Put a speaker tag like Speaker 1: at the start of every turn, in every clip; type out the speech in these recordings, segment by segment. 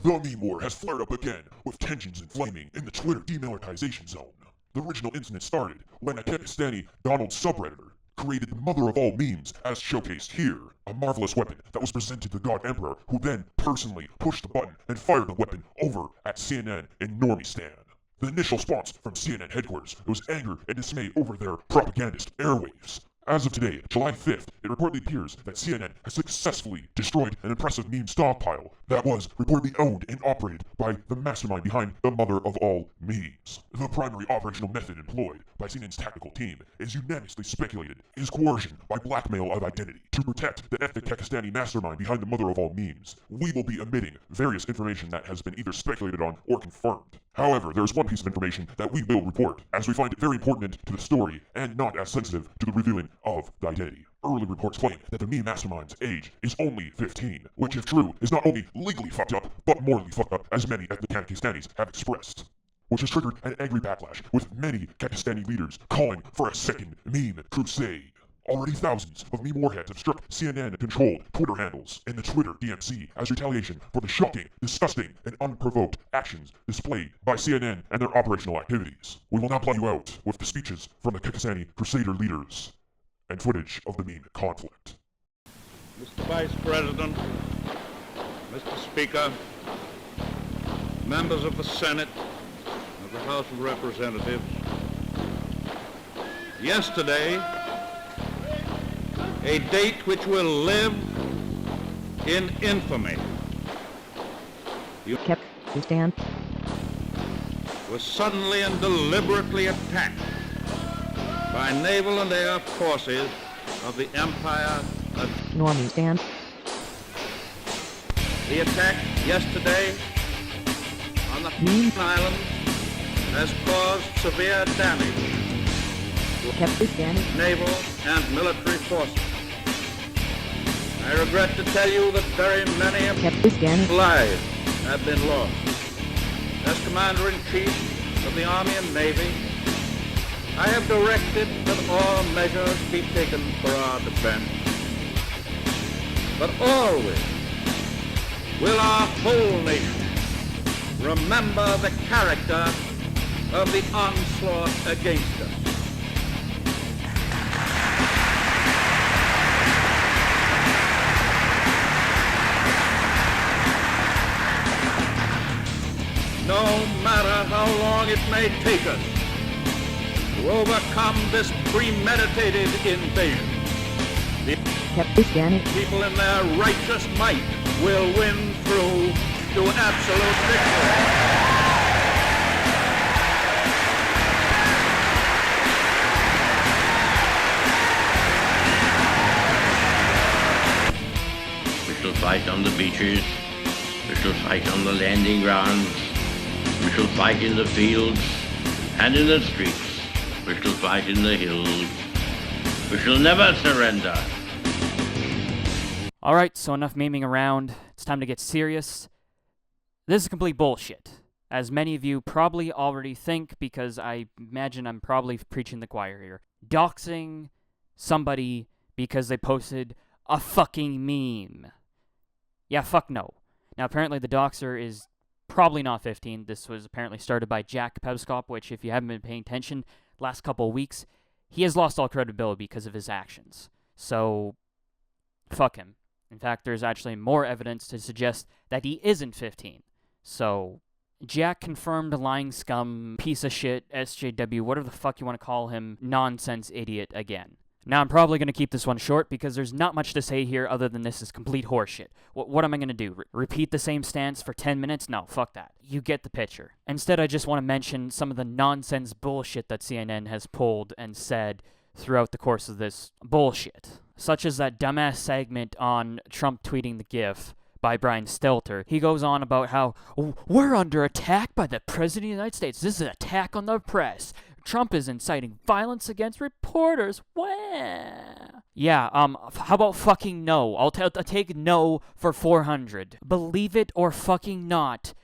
Speaker 1: The meme war has flared up again, with tensions inflaming in the Twitter demilitarization zone. The original incident started when a Pakistani Donald subredditor created the mother of all memes, as showcased here, a marvelous weapon that was presented to the God Emperor, who then personally pushed the button and fired the weapon over at CNN in Normistan. The initial response from CNN headquarters was anger and dismay over their propagandist airwaves. As of today, July 5th, it reportedly appears that CNN has successfully destroyed an impressive meme stockpile that was reportedly owned and operated by the mastermind behind the mother of all memes. The primary operational method employed by CNN's tactical team is unanimously speculated is coercion by blackmail of identity. To protect the ethnic Pakistani mastermind behind the mother of all memes, we will be omitting various information that has been either speculated on or confirmed. However, there is one piece of information that we will report, as we find it very important to the story and not as sensitive to the revealing of the identity. Early reports claim that the meme mastermind's age is only 15, which if true is not only legally fucked up, but morally fucked up, as many ethnic Pakistanis have expressed, which has triggered an angry backlash, with many Pakistani leaders calling for a second meme crusade. Already thousands of meme warheads have struck CNN-controlled Twitter handles in the Twitter DMC as retaliation for the shocking, disgusting, and unprovoked actions displayed by CNN and their operational activities. We will now play you out with the speeches from the Pakistani Crusader leaders and footage of the meme conflict.
Speaker 2: Mr. Vice President, Mr. Speaker, members of the Senate, of the House of Representatives, yesterday, a date which will live in infamy.
Speaker 3: Stand.
Speaker 2: Was suddenly and deliberately attacked by naval and air forces of the Empire of
Speaker 3: Normistan.
Speaker 2: The attack yesterday on the island has caused severe damage to naval and military forces. I regret to tell you that very many lives have been lost. As Commander-in-Chief of the Army and Navy, I have directed that all measures be taken for our defense. But always will our whole nation remember the character of the onslaught against us. No matter how long it may take us to overcome this premeditated invasion, the people in their righteous might will win through to absolute victory.
Speaker 4: We shall fight on the beaches, we shall fight on the landing grounds, we shall fight in the fields and in the streets. We shall fight in the hills. We shall never surrender.
Speaker 5: Alright, so enough memeing around. It's time to get serious. This is complete bullshit, as many of you probably already think, because I imagine I'm probably preaching the choir here. Doxing somebody because they posted a fucking meme. Yeah, fuck no. Now, apparently the doxer is probably not 15. This was apparently started by Jack Pevskop, which, if you haven't been paying attention last couple of weeks, he has lost all credibility because of his actions. So, fuck him. In fact, there's actually more evidence to suggest that he isn't 15. So, Jack confirmed lying scum, piece of shit, SJW, whatever the fuck you want to call him, nonsense idiot again. Now, I'm probably going to keep this one short because there's not much to say here other than this is complete horseshit. What am I going to do? Repeat the same stance for 10 minutes? No, fuck that. You get the picture. Instead, I just want to mention some of the nonsense bullshit that CNN has pulled and said throughout the course of this bullshit. Such as that dumbass segment on Trump tweeting the GIF by Brian Stelter. He goes on about how, we're under attack by the President of the United States. This is an attack on the press. Trump is inciting violence against reporters. Wah. Yeah, how about fucking no? I'll take no for 400. Believe it or fucking not,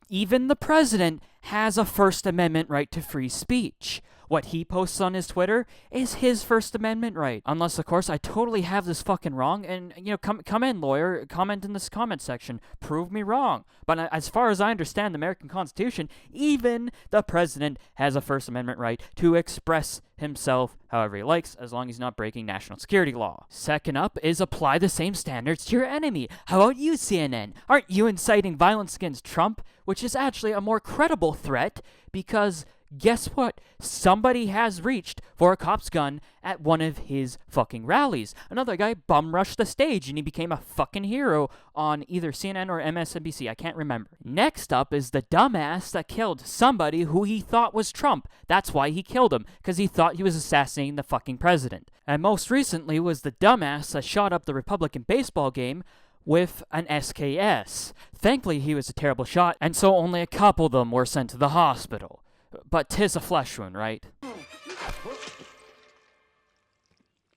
Speaker 5: even the president has a First Amendment right to free speech. what he posts on his Twitter is his First Amendment right. Unless, of course, I totally have this fucking wrong. And, come in, lawyer. Comment in this comment section. Prove me wrong. But as far as I understand the American Constitution, even the president has a First Amendment right to express himself however he likes, as long as he's not breaking national security law. Second up is apply the same standards to your enemy. How about you, CNN? Aren't you inciting violence against Trump? Which is actually a more credible threat, because guess what? Somebody has reached for a cop's gun at one of his fucking rallies. Another guy bum rushed the stage and he became a fucking hero on either CNN or MSNBC. I can't remember. Next up is the dumbass that killed somebody who he thought was Trump. That's why he killed him, because he thought he was assassinating the fucking president. And most recently was the dumbass that shot up the Republican baseball game with an SKS. Thankfully, he was a terrible shot, and so only a couple of them were sent to the hospital. But 'tis a flesh wound, right?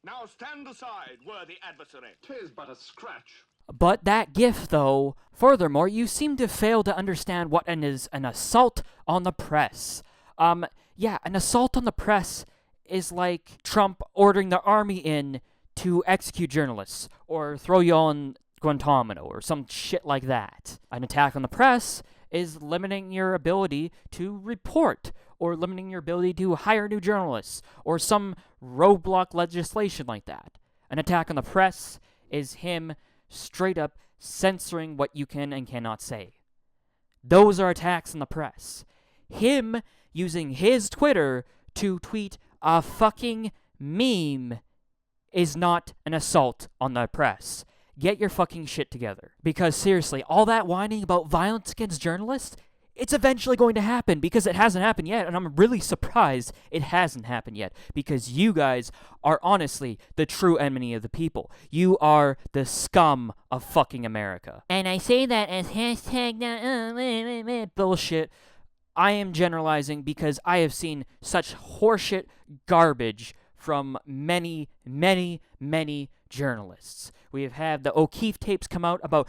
Speaker 3: Now stand aside, worthy adversary. 'Tis but a scratch.
Speaker 5: But that gift, though, furthermore, you seem to fail to understand what is an assault on the press. Yeah, an assault on the press is like Trump ordering the army in to execute journalists, or throw you all in Guantanamo, or some shit like that. An attack on the press is limiting your ability to report, or limiting your ability to hire new journalists, or some roadblock legislation like that. An attack on the press is him straight up censoring what you can and cannot say. Those are attacks on the press. Him using his Twitter to tweet a fucking meme is not an assault on the press. Get your fucking shit together. Because seriously, all that whining about violence against journalists, it's eventually going to happen, because it hasn't happened yet, and I'm really surprised it hasn't happened yet, because you guys are honestly the true enemy of the people. You are the scum of fucking America. And I say that as hashtag bullshit. I am generalizing because I have seen such horseshit garbage from many, many, many journalists. We have had the O'Keefe tapes come out about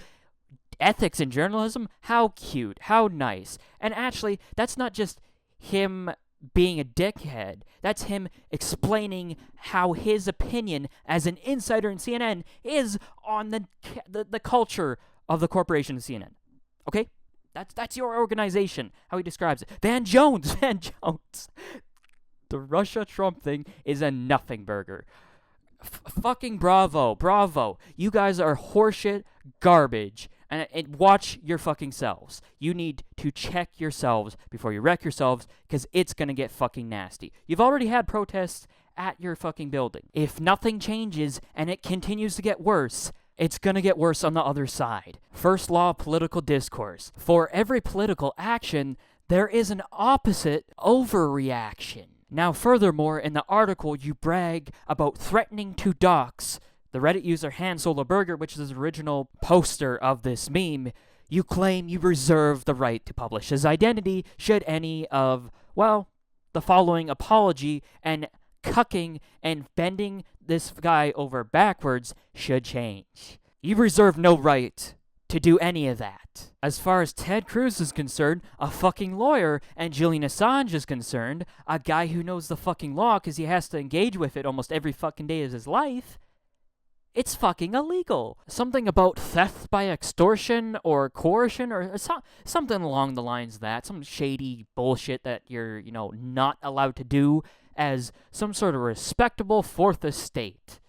Speaker 5: ethics in journalism. How cute, how nice. And actually, that's not just him being a dickhead. That's him explaining how his opinion as an insider in CNN is on the culture of the corporation of CNN. Okay? That's your organization, how he describes it. Van Jones. The Russia-Trump thing is a nothing burger. Fucking bravo. You guys are horseshit garbage. And watch your fucking selves. You need to check yourselves before you wreck yourselves, because it's gonna get fucking nasty. You've already had protests at your fucking building. If nothing changes and it continues to get worse, it's gonna get worse on the other side. First law of political discourse. For every political action, there is an opposite overreaction. Now, furthermore, in the article, you brag about threatening to dox the Reddit user Han Solo Burger, which is the original poster of this meme. You claim you reserve the right to publish his identity should any of, well, the following apology and cucking and bending this guy over backwards should change. You reserve no right to do any of that. As far as Ted Cruz is concerned, a fucking lawyer, and Julian Assange is concerned, a guy who knows the fucking law because he has to engage with it almost every fucking day of his life, it's fucking illegal. Something about theft by extortion or coercion or something along the lines of that. Some shady bullshit that you're, not allowed to do as some sort of respectable fourth estate.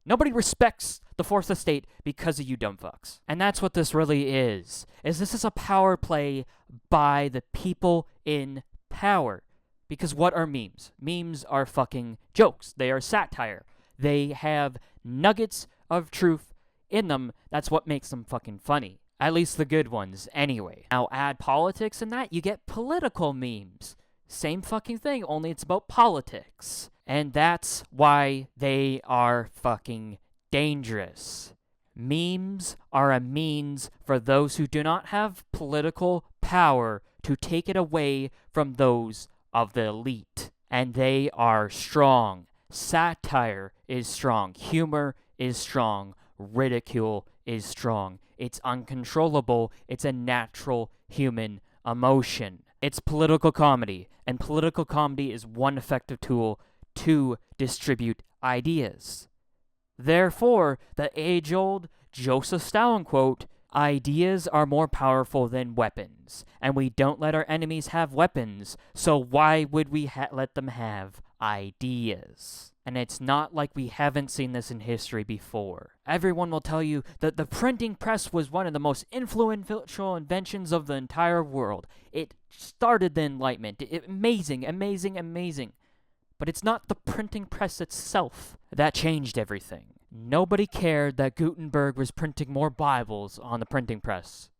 Speaker 5: Nobody respects the fourth estate because of you dumb fucks. And that's what this really is this is a power play by the people in power. Because what are memes? Memes are fucking jokes. They are satire. They have nuggets of truth in them. That's what makes them fucking funny. At least the good ones, anyway. Now add politics in that, you get political memes. Same fucking thing, only it's about politics. And that's why they are fucking dangerous. Memes are a means for those who do not have political power to take it away from those of the elite. And they are strong. Satire is strong. Humor is strong. Ridicule is strong. It's uncontrollable. It's a natural human emotion. It's political comedy, and political comedy is one effective tool to distribute ideas. Therefore, the age-old Joseph Stalin quote, "Ideas are more powerful than weapons, and we don't let our enemies have weapons, so why would we let them have ideas?" And it's not like we haven't seen this in history before. Everyone will tell you that the printing press was one of the most influential inventions of the entire world. It started the Enlightenment. Amazing, amazing, amazing. But it's not the printing press itself that changed everything. Nobody cared that Gutenberg was printing more Bibles on the printing press.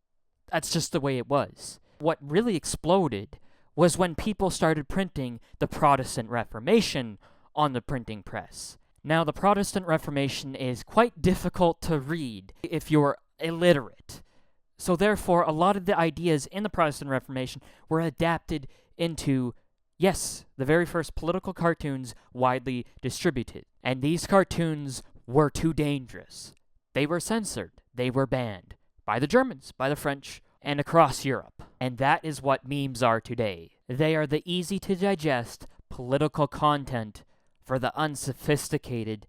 Speaker 5: That's just the way it was. What really exploded was when people started printing the Protestant Reformation on the printing press. Now, the Protestant Reformation is quite difficult to read if you're illiterate. So therefore, a lot of the ideas in the Protestant Reformation were adapted into, yes, the very first political cartoons widely distributed. And these cartoons were too dangerous. They were censored. They were banned by the Germans, by the French, and across Europe. And that is what memes are today. They are the easy-to-digest political content for the unsophisticated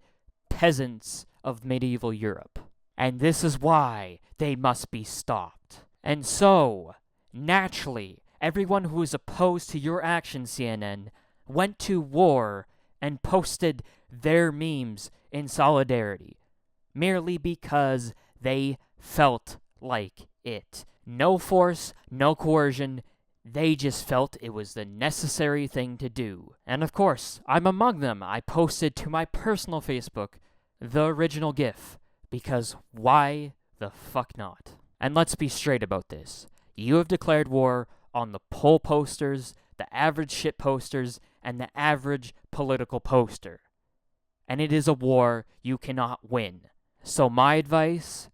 Speaker 5: peasants of medieval Europe. And this is why they must be stopped. And so, naturally, everyone who is opposed to your actions, CNN, went to war and posted their memes in solidarity, merely because they felt like it. No force, no coercion. They just felt it was the necessary thing to do. And of course, I'm among them. I posted to my personal Facebook the original GIF, because why the fuck not? And let's be straight about this. You have declared war on the poll posters, the average shit posters, and the average political poster. And it is a war you cannot win. So my advice,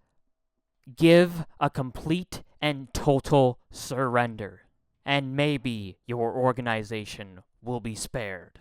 Speaker 5: give a complete and total surrender. And maybe your organization will be spared.